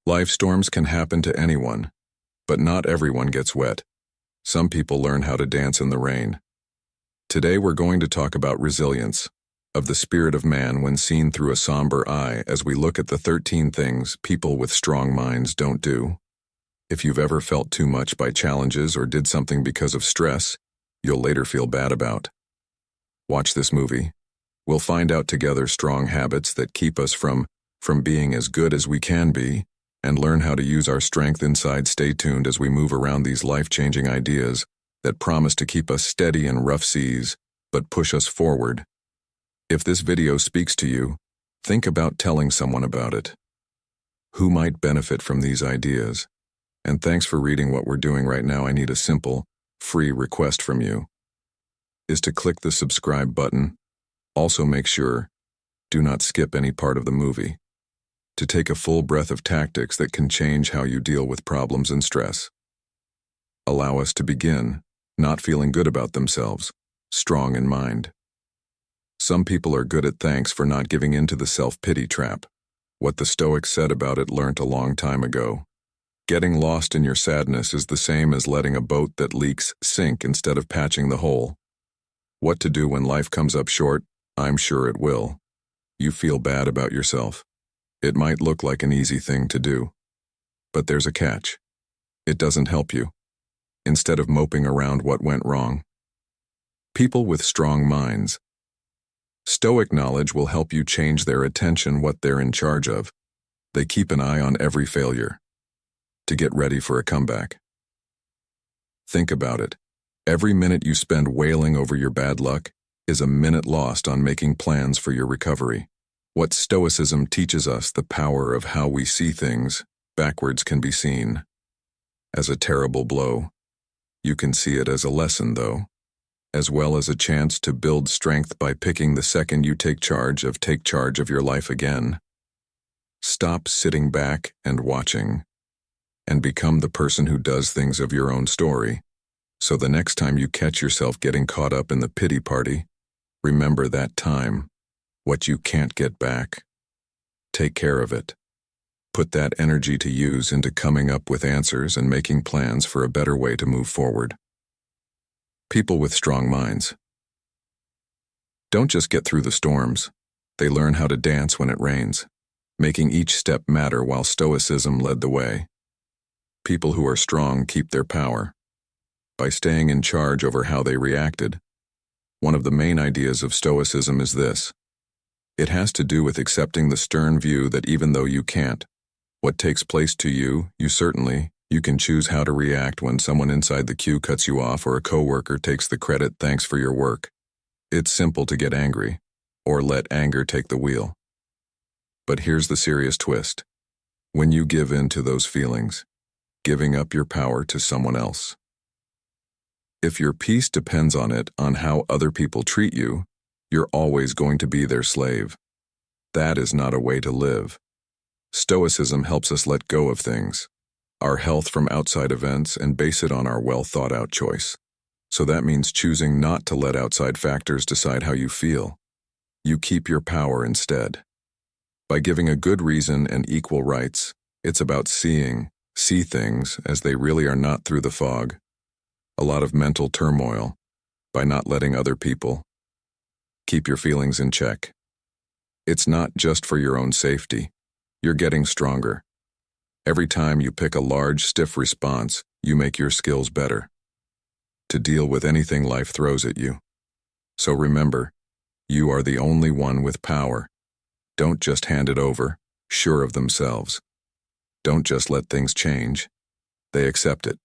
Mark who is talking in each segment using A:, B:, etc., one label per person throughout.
A: Life storms can happen to anyone, but not everyone gets wet. Some people learn how to dance in the rain. Today we're going to talk about resilience, of the spirit of man when seen through a somber eye as we look at the 13 things people with strong minds don't do. If you've ever felt too much by challenges or did something because of stress, you'll later feel bad about. Watch this movie. We'll find out together strong habits that keep us from being as good as we can be, and learn how to use our strength inside. Stay tuned as we move around these life-changing ideas that promise to keep us steady in rough seas, but push us forward. If this video speaks to you, think about telling someone about it. Who might benefit from these ideas? And thanks for reading what we're doing right now. I need a simple, free request from you, is to click the subscribe button. Also make sure, do not skip any part of the movie, to take a full breath of tactics that can change how you deal with problems and stress. Allow us to begin, not feeling good about themselves, strong in mind. Some people are good at thanks for not giving in to the self-pity trap. What the Stoics said about it learnt a long time ago. Getting lost in your sadness is the same as letting a boat that leaks sink instead of patching the hole. What to do when life comes up short? I'm sure it will. You feel bad about yourself. It might look like an easy thing to do. But there's a catch. It doesn't help you. Instead of moping around what went wrong. People with strong minds. Stoic knowledge will help you change their attention what they're in charge of. They keep an eye on every failure, to get ready for a comeback. Think about it. Every minute you spend wailing over your bad luck is a minute lost on making plans for your recovery. What Stoicism teaches us, the power of how we see things, backwards can be seen as a terrible blow. You can see it as a lesson, though, as well as a chance to build strength by picking the second you take charge of your life again. Stop sitting back and watching, and become the person who does things of your own story. So the next time you catch yourself getting caught up in the pity party, remember that time, what you can't get back. Take care of it. Put that energy to use into coming up with answers and making plans for a better way to move forward. People with strong minds don't just get through the storms. They learn how to dance when it rains, making each step matter while Stoicism led the way. People who are strong keep their power by staying in charge over how they reacted. One of the main ideas of Stoicism is this. It has to do with accepting the stern view that even though you can't, what takes place to you, you can choose how to react when someone inside the queue cuts you off or a coworker takes the credit. Thanks for your work. It's simple to get angry, or let anger take the wheel. But here's the serious twist. When you give in to those feelings, giving up your power to someone else. If your peace depends on it, on how other people treat you, you're always going to be their slave. That is not a way to live. Stoicism helps us let go of things, our health from outside events, and base it on our well-thought-out choice. So that means choosing not to let outside factors decide how you feel. You keep your power instead. By giving a good reason and equal rights, it's about see things as they really are, not through the fog. A lot of mental turmoil, by not letting other people keep your feelings in check. It's not just for your own safety. You're getting stronger. Every time you pick a large, stiff response, you make your skills better to deal with anything life throws at you. So remember, you are the only one with power. Don't just hand it over, sure of themselves. Don't just let things change. They accept it.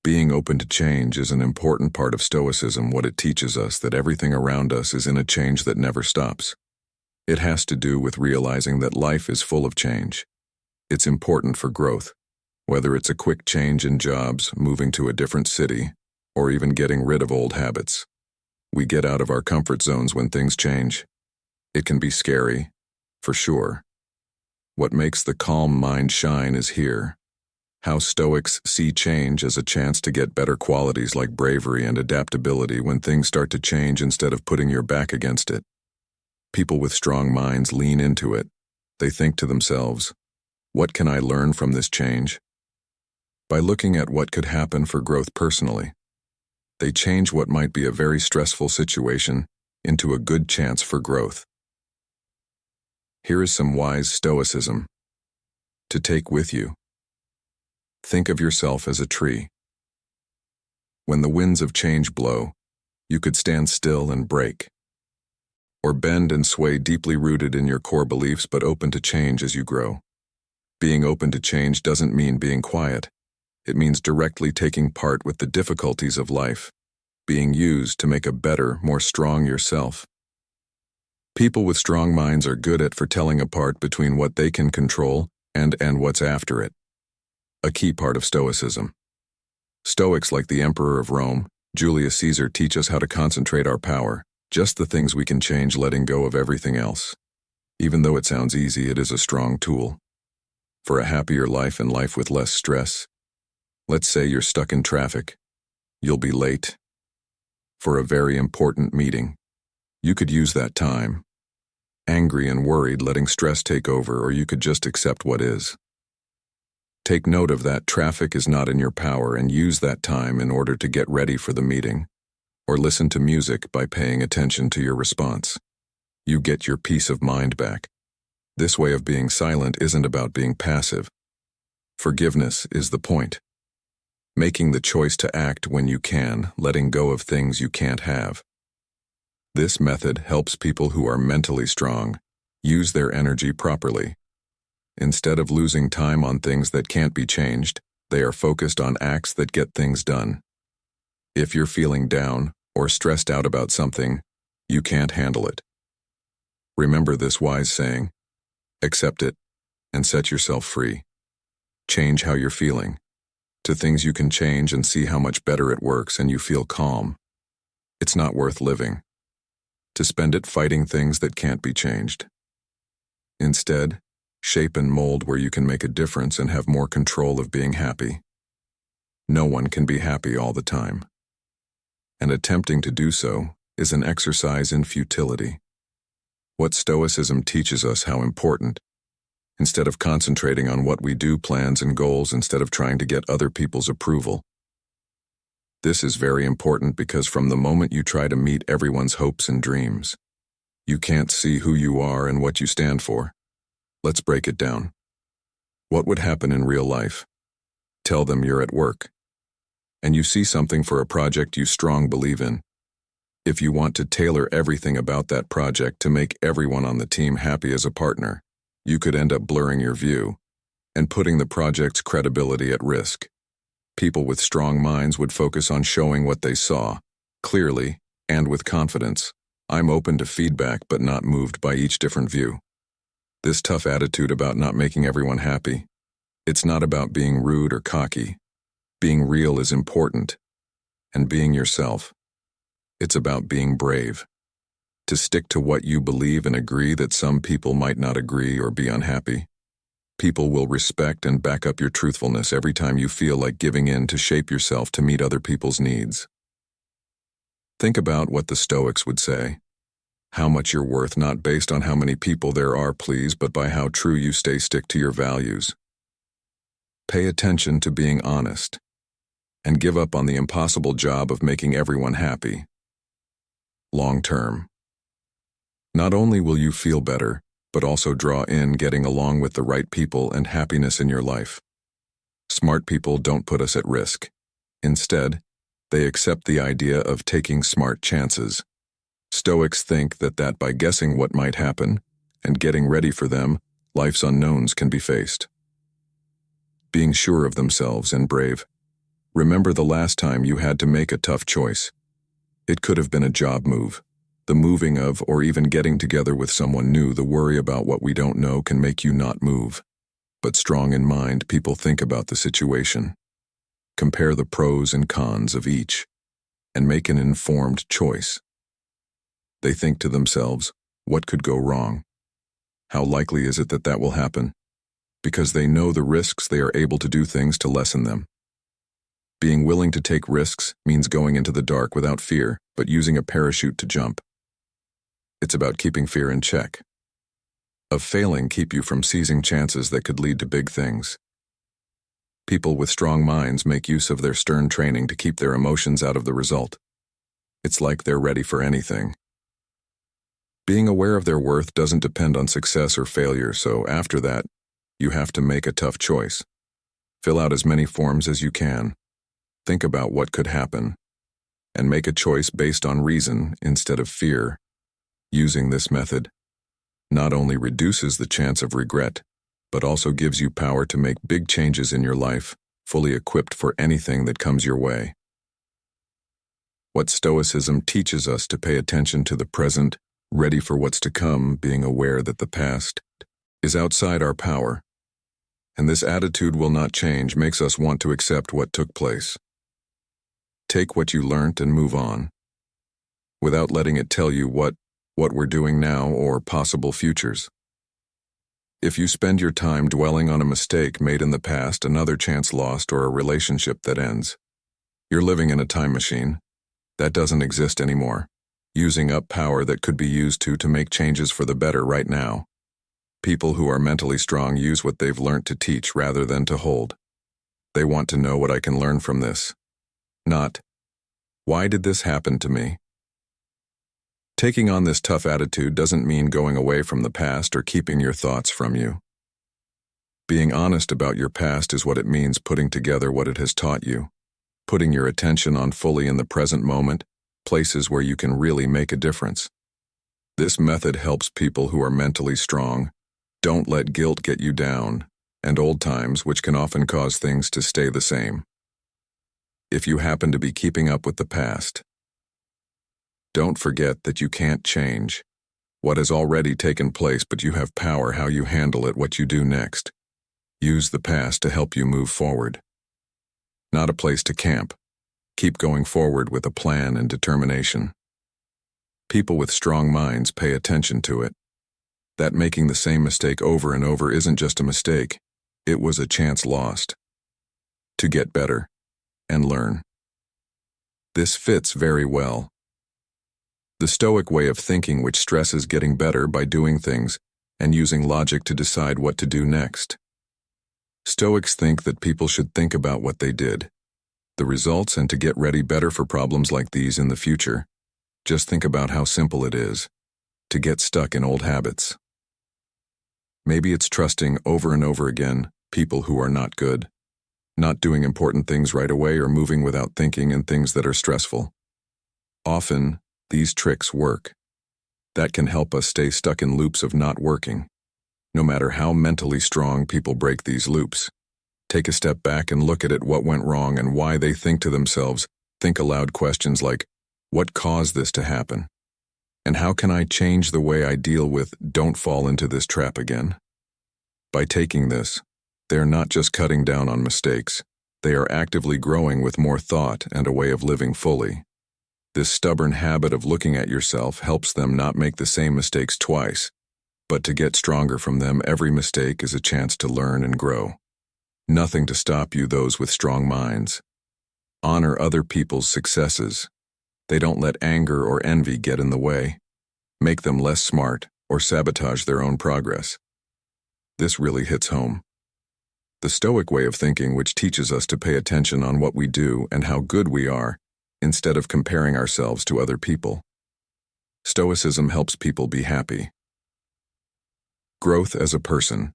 A: Being open to change is an important part of Stoicism. What it teaches us that everything around us is in a change that never stops. It has to do with realizing that life is full of change. It's important for growth, whether it's a quick change in jobs, moving to a different city, or even getting rid of old habits. We get out of our comfort zones when things change. It can be scary, for sure. What makes the calm mind shine is here. How Stoics see change as a chance to get better qualities like bravery and adaptability when things start to change instead of putting your back against it. People with strong minds lean into it. They think to themselves, What can I learn from this change? By looking at what could happen for growth personally, they change what might be a very stressful situation into a good chance for growth. Here is some wise Stoicism to take with you. Think of yourself as a tree. When the winds of change blow, you could stand still and break, or bend and sway, deeply rooted in your core beliefs but open to change as you grow. Being open to change doesn't mean being quiet. It means directly taking part with the difficulties of life, being used to make a better, more strong yourself. People with strong minds are good at telling apart between what they can control and what's after it. A key part of Stoicism. Stoics like the Emperor of Rome, Julius Caesar, teach us how to concentrate our power, just the things we can change, letting go of everything else. Even though it sounds easy, it is a strong tool. For a happier life and life with less stress. Let's say you're stuck in traffic. You'll be late for a very important meeting. You could use that time, angry and worried, letting stress take over, or you could just accept what is. Take note of that. Traffic is not in your power, and use that time in order to get ready for the meeting, or listen to music by paying attention to your response. You get your peace of mind back. This way of being silent isn't about being passive. Forgiveness is the point. Making the choice to act when you can, letting go of things you can't have. This method helps people who are mentally strong use their energy properly. Instead of losing time on things that can't be changed, they are focused on acts that get things done. If you're feeling down or stressed out about something, you can't handle it. Remember this wise saying: accept it and set yourself free. Change how you're feeling to things you can change and see how much better it works, and you feel calm. It's not worth living to spend it fighting things that can't be changed. Instead, shape and mold where you can make a difference and have more control of being happy. No one can be happy all the time, and attempting to do so is an exercise in futility. What Stoicism teaches us how important, instead of concentrating on what we do, plans and goals, instead of trying to get other people's approval. This is very important because from the moment you try to meet everyone's hopes and dreams, you can't see who you are and what you stand for. Let's break it down. What would happen in real life? Tell them you're at work, and you see something for a project you strongly believe in. If you want to tailor everything about that project to make everyone on the team happy as a partner, you could end up blurring your view and putting the project's credibility at risk. People with strong minds would focus on showing what they saw, clearly and with confidence. I'm open to feedback but not moved by each different view. This tough attitude about not making everyone happy. It's not about being rude or cocky. Being real is important, and being yourself. It's about being brave. To stick to what you believe and agree that some people might not agree or be unhappy. People will respect and back up your truthfulness every time you feel like giving in to shape yourself to meet other people's needs. Think about what the Stoics would say. How much you're worth, not based on how many people there are, please, but by how true you stick to your values. Pay attention to being honest, and give up on the impossible job of making everyone happy. Long term. Not only will you feel better, but also draw in getting along with the right people and happiness in your life. Smart people don't put us at risk. Instead, they accept the idea of taking smart chances. Stoics think that by guessing what might happen and getting ready for them, life's unknowns can be faced. Being sure of themselves and brave. Remember the last time you had to make a tough choice. It could have been a job move, the moving of, or even getting together with someone new. The worry about what we don't know can make you not move. But strong in mind, people think about the situation, compare the pros and cons of each, and make an informed choice. They think to themselves, what could go wrong? How likely is it that will happen? Because they know the risks, they are able to do things to lessen them. Being willing to take risks means going into the dark without fear, but using a parachute to jump. It's about keeping fear in check. of failing keep you from seizing chances that could lead to big things. People with strong minds make use of their stern training to keep their emotions out of the result. It's like they're ready for anything. Being aware of their worth doesn't depend on success or failure, so after that, you have to make a tough choice. Fill out as many forms as you can. Think about what could happen, and make a choice based on reason instead of fear. Using this method not only reduces the chance of regret, but also gives you power to make big changes in your life, fully equipped for anything that comes your way. What Stoicism teaches us to pay attention to the present, ready for what's to come, being aware that the past is outside our power. And this attitude will not change, makes us want to accept what took place. Take what you learnt and move on, without letting it tell you what we're doing now or possible futures. If you spend your time dwelling on a mistake made in the past, another chance lost, or a relationship that ends, you're living in a time machine that doesn't exist anymore, using up power that could be used to make changes for the better right now. People who are mentally strong use what they've learnt to teach rather than to hold. They want to know what I can learn from this, not, why did this happen to me? Taking on this tough attitude doesn't mean going away from the past or keeping your thoughts from you. Being honest about your past is what it means, putting together what it has taught you, putting your attention on fully in the present moment, places where you can really make a difference. This method helps people who are mentally strong. Don't let guilt get you down, and old times, which can often cause things to stay the same. If you happen to be keeping up with the past, don't forget that you can't change what has already taken place, but you have power how you handle it, what you do next. Use the past to help you move forward. Not a place to camp. Keep going forward with a plan and determination. People with strong minds pay attention to it. That making the same mistake over and over isn't just a mistake, it was a chance lost to get better and learn. This fits very well the Stoic way of thinking, which stresses getting better by doing things and using logic to decide what to do next. Stoics think that people should think about what they did, the results, and to get ready better for problems like these in the future. Just think about how simple it is to get stuck in old habits. Maybe it's trusting over and over again people who are not good, not doing important things right away, or moving without thinking in things that are stressful. Often, these tricks work. That can help us stay stuck in loops of not working. No matter how mentally strong people break these loops, take a step back and look at it, what went wrong and why. They think to themselves, think aloud questions like, what caused this to happen? And how can I change the way I deal with, don't fall into this trap again? By taking this, they are not just cutting down on mistakes, they are actively growing with more thought and a way of living fully. This stubborn habit of looking at yourself helps them not make the same mistakes twice, but to get stronger from them. Every mistake is a chance to learn and grow. Nothing to stop you, those with strong minds. Honor other people's successes. They don't let anger or envy get in the way, make them less smart, or sabotage their own progress. This really hits home. The Stoic way of thinking, which teaches us to pay attention on what we do and how good we are, instead of comparing ourselves to other people. Stoicism helps people be happy. Growth as a person.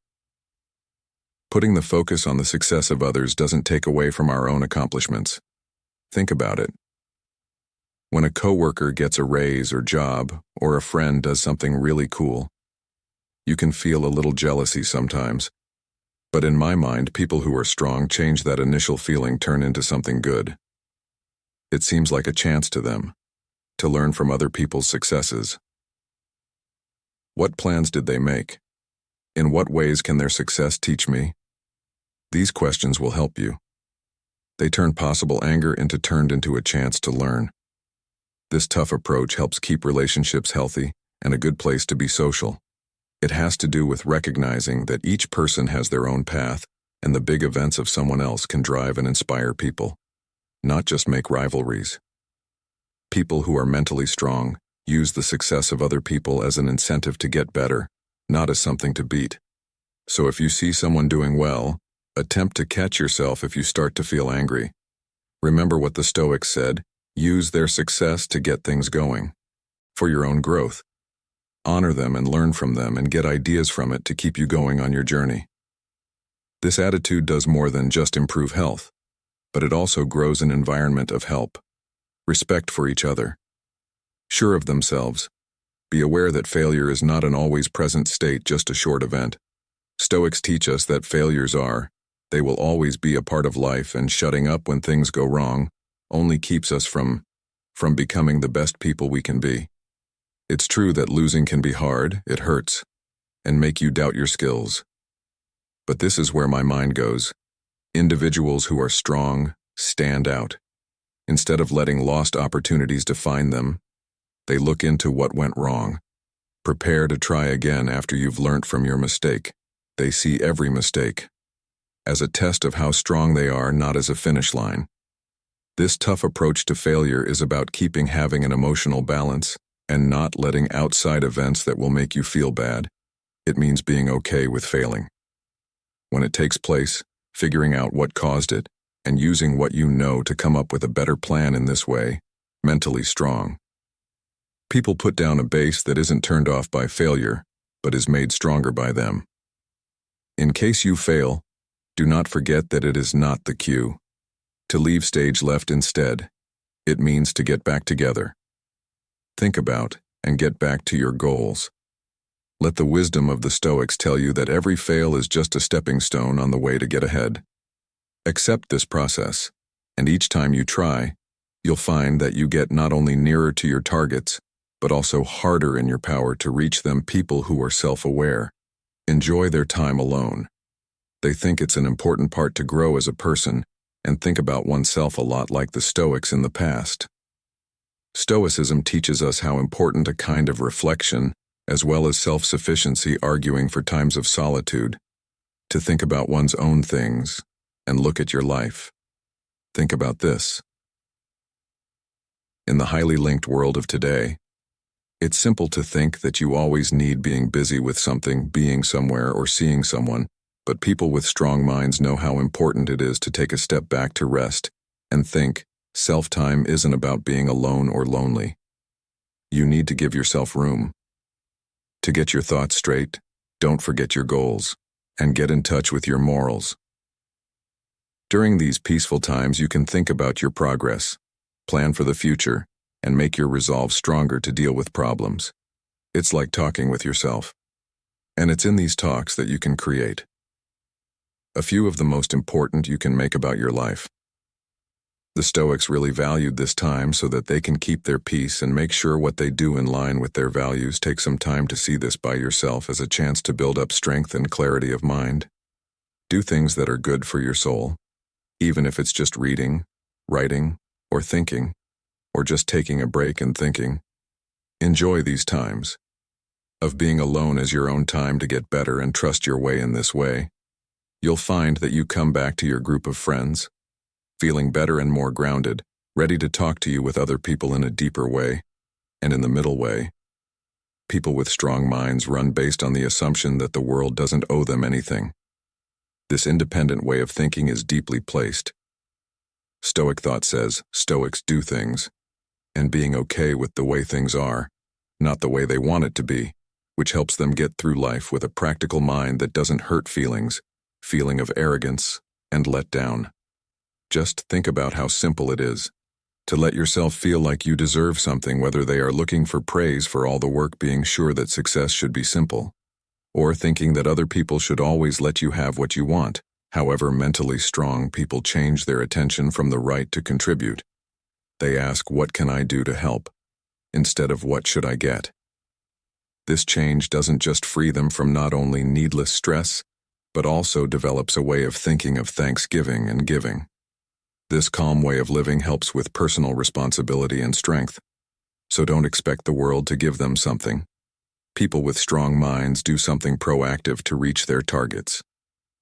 A: Putting the focus on the success of others doesn't take away from our own accomplishments. Think about it. When a coworker gets a raise or job, or a friend does something really cool, you can feel a little jealousy sometimes. But in my mind, people who are strong change that initial feeling, turn into something good. It seems like a chance to them to learn from other people's successes. What plans did they make? In what ways can their success teach me? These questions will help you. They turn possible anger turned into a chance to learn. This tough approach helps keep relationships healthy and a good place to be social. It has to do with recognizing that each person has their own path, and the big events of someone else can drive and inspire people, not just make rivalries. People who are mentally strong use the success of other people as an incentive to get better, not as something to beat. So if you see someone doing well, attempt to catch yourself if you start to feel angry. Remember what the Stoics said, use their success to get things going. For your own growth. Honor them and learn from them and get ideas from it to keep you going on your journey. This attitude does more than just improve health, but it also grows an environment of help, respect for each other, sure of themselves. Be aware that failure is not an always present state, just a short event. Stoics teach us that failures they will always be a part of life, and shutting up when things go wrong only keeps us from becoming the best people we can be. It's true that losing can be hard, it hurts, and make you doubt your skills. But this is where my mind goes. Individuals who are strong stand out. Instead of letting lost opportunities define them, they look into what went wrong. Prepare to try again after you've learnt from your mistake. They see every mistake as a test of how strong they are, not as a finish line. This tough approach to failure is about having an emotional balance and not letting outside events that will make you feel bad. It means being okay with failing. When it takes place, figuring out what caused it, and using what you know to come up with a better plan in this way, mentally strong. People put down a base that isn't turned off by failure, but is made stronger by them. In case you fail, do not forget that it is not the cue to leave stage left instead. It means to get back together. Think about and get back to your goals. Let the wisdom of the Stoics tell you that every fail is just a stepping stone on the way to get ahead. Accept this process, and each time you try, you'll find that you get not only nearer to your targets, but also harder in your power to reach them. People who are self-aware enjoy their time alone. They think it's an important part to grow as a person and think about oneself a lot, like the Stoics in the past. Stoicism teaches us how important a kind of reflection, as well as self-sufficiency, arguing for times of solitude, to think about one's own things and look at your life. Think about this. In the highly linked world of today, it's simple to think that you always need being busy with something, being somewhere, or seeing someone, but people with strong minds know how important it is to take a step back to rest and think. Self-time isn't about being alone or lonely. You need to give yourself room to get your thoughts straight. Don't forget your goals, and get in touch with your morals. During these peaceful times, you can think about your progress, plan for the future, and make your resolve stronger to deal with problems. It's like talking with yourself. And it's in these talks that you can create a few of the most important you can make about your life. The Stoics really valued this time so that they can keep their peace and make sure what they do in line with their values. Take some time to see this by yourself as a chance to build up strength and clarity of mind. Do things that are good for your soul, even if it's just reading, writing, or thinking, or just taking a break and thinking. Enjoy these times of being alone as your own time to get better, and trust your way. In this way, you'll find that you come back to your group of friends, feeling better and more grounded, ready to talk to you with other people in a deeper way. And in the middle way, people with strong minds run based on the assumption that the world doesn't owe them anything. This independent way of thinking is deeply placed. Stoic thought says Stoics do things, and being okay with the way things are, not the way they want it to be, which helps them get through life with a practical mind that doesn't hurt feeling of arrogance and let down. Just think about how simple it is to let yourself feel like you deserve something, whether they are looking for praise for all the work, being sure that success should be simple, or thinking that other people should always let you have what you want. However, mentally strong people change their attention from the right to contribute. They ask, what can I do to help, instead of what should I get? This change doesn't just free them from not only needless stress, but also develops a way of thinking of thanksgiving and giving. This calm way of living helps with personal responsibility and strength. So don't expect the world to give them something. People with strong minds do something proactive to reach their targets.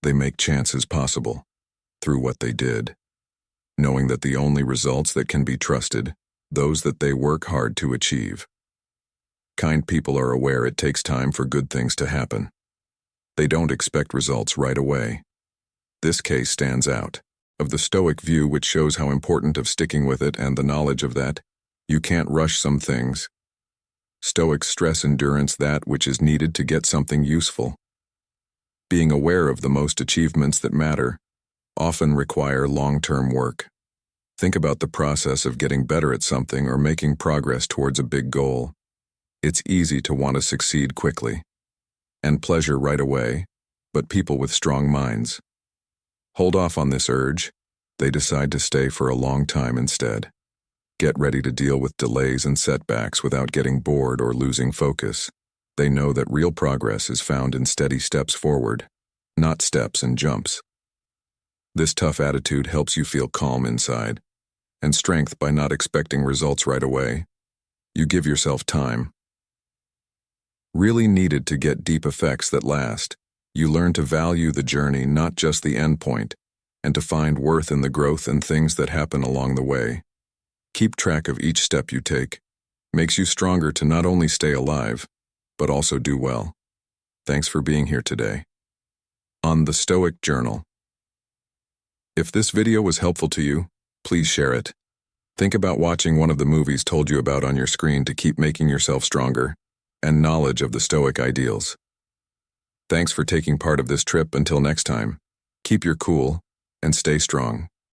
A: They make chances possible through what they did, knowing that the only results that can be trusted, those that they work hard to achieve. Kind people are aware it takes time for good things to happen. They don't expect results right away. This case stands out. Of the Stoic view, which shows how important of sticking with it and the knowledge of that, you can't rush some things. Stoics stress endurance, that which is needed to get something useful. Being aware of the most achievements that matter often require long-term work. Think about the process of getting better at something or making progress towards a big goal. It's easy to want to succeed quickly and pleasure right away, but people with strong minds hold off on this urge. They decide to stay for a long time instead. Get ready to deal with delays and setbacks without getting bored or losing focus. They know that real progress is found in steady steps forward, not steps and jumps. This tough attitude helps you feel calm inside and strength by not expecting results right away. You give yourself time. Really needed to get deep effects that last. You learn to value the journey, not just the end point, and to find worth in the growth and things that happen along the way. Keep track of each step you take. Makes you stronger to not only stay alive, but also do well. Thanks for being here today. On the Stoic Journal. If this video was helpful to you, please share it. Think about watching one of the movies told you about on your screen to keep making yourself stronger and knowledge of the Stoic ideals. Thanks for taking part of this trip. Until next time, keep your cool and stay strong.